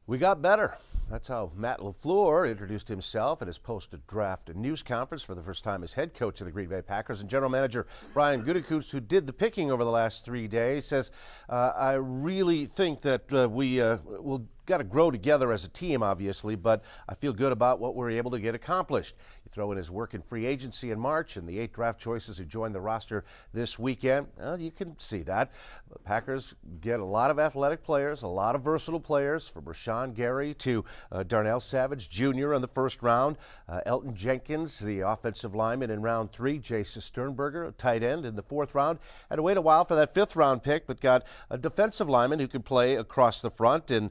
We got better. That's how Matt LaFleur introduced himself at his post-draft news conference for the first time as head coach of the Green Bay Packers. And general manager Brian Gutekunst, who did the picking over the last 3 days, says, I really think that we will got to grow together as a team, obviously, but I feel good about what we're able to get accomplished. You throw in his work in free agency in March and the 8 draft choices who joined the roster this weekend. You can see that. The Packers get a lot of athletic players, a lot of versatile players, from Rashawn Gary to Darnell Savage Jr. in the first round, Elton Jenkins, the offensive lineman in round 3, Jason Sternberger, a tight end in the 4th round. Had to wait a while for that 5th round pick, but got a defensive lineman who could play across the front and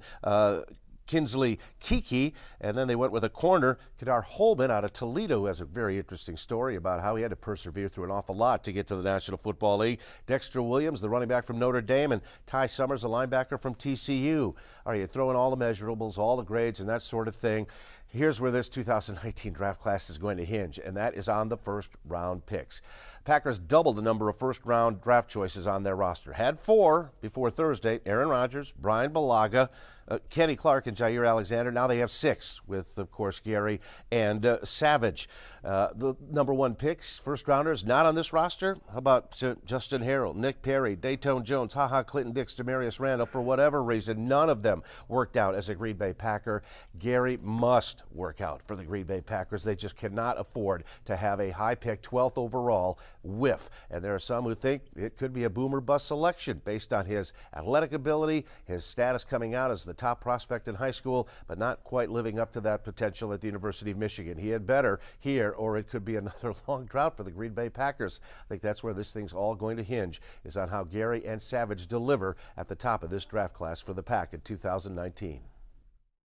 Kinsley Kiki, and then they went with a corner, Kadar Holman out of Toledo, who has a very interesting story about how he had to persevere through an awful lot to get to the National Football League. Dexter Williams, the running back from Notre Dame, and Ty Summers, a linebacker from TCU. All right, you throw in all the measurables, all the grades, and that sort of thing. Here's where this 2019 draft class is going to hinge, and that is on the first-round picks. Packers doubled the number of first-round draft choices on their roster. Had 4 before Thursday: Aaron Rodgers, Brian Bulaga, Kenny Clark, and Jair Alexander. Now they have 6 with, of course, Gary and Savage. The number 1 picks, first-rounders, not on this roster. How about Justin Harrell, Nick Perry, Dayton Jones, HaHa Clinton Dix, Demarius Randall? For whatever reason, none of them worked out as a Green Bay Packer. Gary must work out for the Green Bay Packers. They just cannot afford to have a high pick, 12th overall, whiff. And there are some who think it could be a boom or bust selection based on his athletic ability, his status coming out as the top prospect in high school, but not quite living up to that potential at the University of Michigan. He had better here, or it could be another long drought for the Green Bay Packers. I think that's where this thing's all going to hinge, is on how Gary and Savage deliver at the top of this draft class for the Pack in 2019.